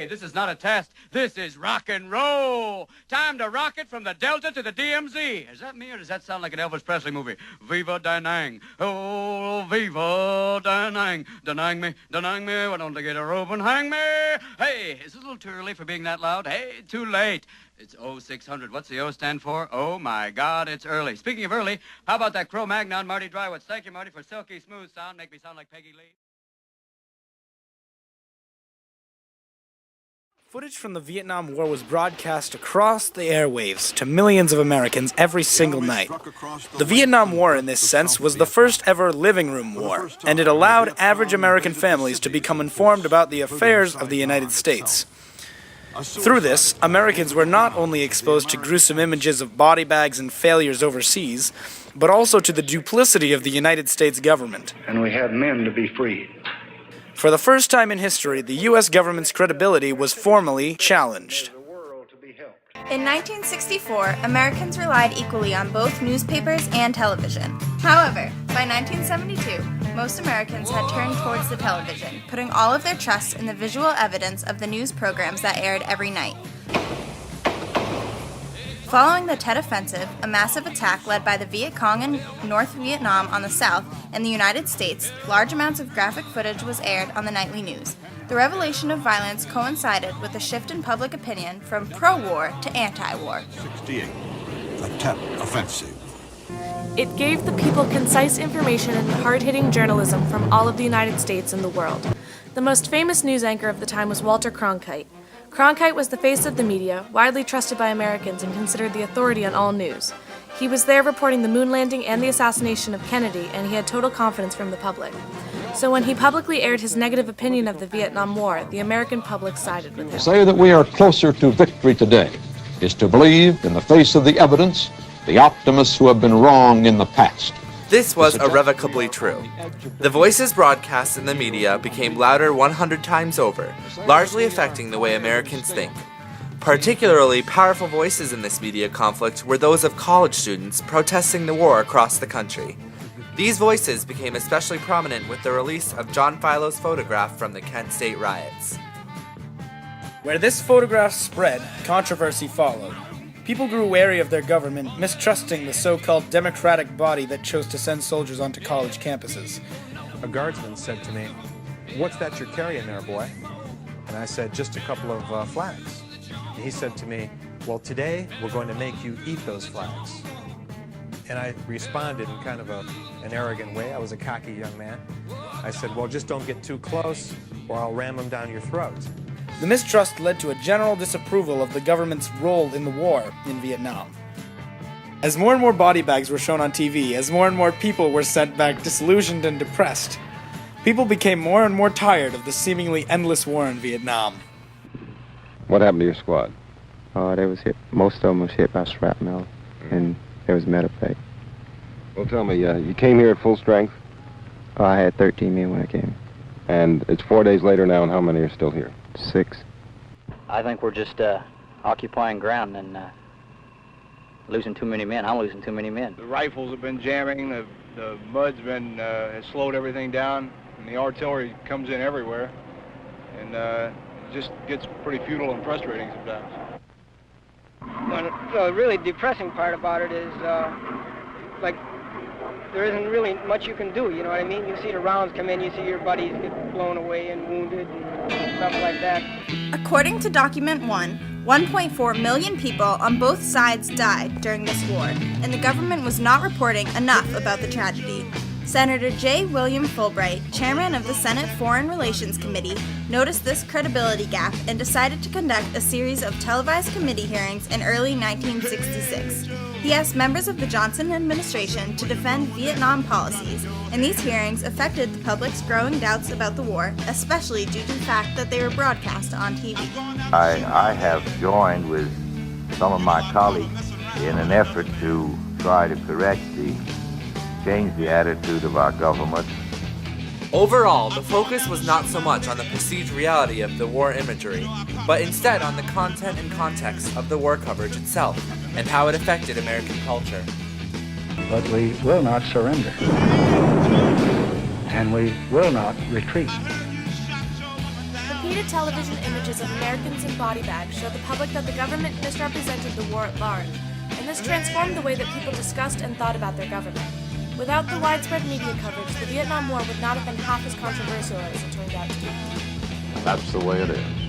this is not a test. This is rock and roll. Time to rock it from the Delta to the DMZ. Is that me or does that sound like an Elvis Presley movie? Viva Da Nang. Oh, viva Da Nang. Da Nang me, why don't they get a rope and hang me? Hey, is it a little too early for being that loud? Hey, too late. It's 0600. What's the O stand for? Oh, my God, it's early. Speaking of early, how about that Cro-Magnon, Marty Drywitz? Thank you, Marty, for silky smooth sound. Make me sound like Peggy Lee. Footage from the Vietnam War was broadcast across the airwaves to millions of Americans every single night. The Vietnam War, in this sense, was the first ever living room war, and it allowed average American families to become informed about the affairs of the United States. Through this, Americans were not only exposed to gruesome images of body bags and failures overseas, but also to the duplicity of the United States government. And we have men to be freed. For the first time in history, the U.S. government's credibility was formally challenged. In 1964, Americans relied equally on both newspapers and television. However, by 1972, most Americans had turned towards the television, putting all of their trust in the visual evidence of the news programs that aired every night. Following the Tet Offensive, a massive attack led by the Viet Cong in North Vietnam on the south and the United States, large amounts of graphic footage was aired on the nightly news. The revelation of violence coincided with a shift in public opinion from pro-war to anti-war. 68, the Tet Offensive. It gave the people concise information and hard-hitting journalism from all of the United States and the world. The most famous news anchor of the time was Walter Cronkite. Cronkite was the face of the media, widely trusted by Americans and considered the authority on all news. He was there reporting the moon landing and the assassination of Kennedy, and he had total confidence from the public. So when he publicly aired his negative opinion of the Vietnam War, the American public sided with him. To say that we are closer to victory today is to believe, in the face of the evidence, the optimists who have been wrong in the past. This was irrevocably true. The voices broadcast in the media became louder 100 times over, largely affecting the way Americans think. Particularly powerful voices in this media conflict were those of college students protesting the war across the country. These voices became especially prominent with the release of John Philo's photograph from the Kent State riots. Where this photograph spread, controversy followed. People grew wary of their government, mistrusting the so-called democratic body that chose to send soldiers onto college campuses. A guardsman said to me, "What's that you're carrying there, boy?" And I said, "Just a couple of flags." And he said to me, "Well, today we're going to make you eat those flags." And I responded in kind of an arrogant way. I was a cocky young man. I said, "Well, just don't get too close or I'll ram them down your throat." The mistrust led to a general disapproval of the government's role in the war in Vietnam. As more and more body bags were shown on TV, as more and more people were sent back disillusioned and depressed, people became more and more tired of the seemingly endless war in Vietnam. What happened to your squad? They was hit. Most of them was hit by shrapnel, and there was medevac. Well, tell me, you came here at full strength? I had 13 men when I came. And it's 4 days later now, and how many are still here? 6. I think we're just occupying ground and losing too many men. I'm losing too many men. The rifles have been jamming, the mud's been has slowed everything down, and the artillery comes in everywhere, and it just gets pretty futile and frustrating sometimes. The really depressing part about it is, like, there isn't really much you can do, you know what I mean? You see the rounds come in, you see your buddies get blown away and wounded and stuff like that. According to Document 1, 1.4 million people on both sides died during this war, and the government was not reporting enough about the tragedy. Senator J. William Fulbright, chairman of the Senate Foreign Relations Committee, noticed this credibility gap and decided to conduct a series of televised committee hearings in early 1966. He asked members of the Johnson administration to defend Vietnam policies, and these hearings affected the public's growing doubts about the war, especially due to the fact that they were broadcast on TV. I have joined with some of my colleagues in an effort to try to change the attitude of our government. Overall, the focus was not so much on the perceived reality of the war imagery, but instead on the content and context of the war coverage itself and how it affected American culture. But we will not surrender, and we will not retreat. The Repeated television images of Americans in body bags showed the public that the government misrepresented the war at large, and this transformed the way that people discussed and thought about their government. Without the widespread media coverage, the Vietnam War would not have been half as controversial as it turned out to be. That's the way it is.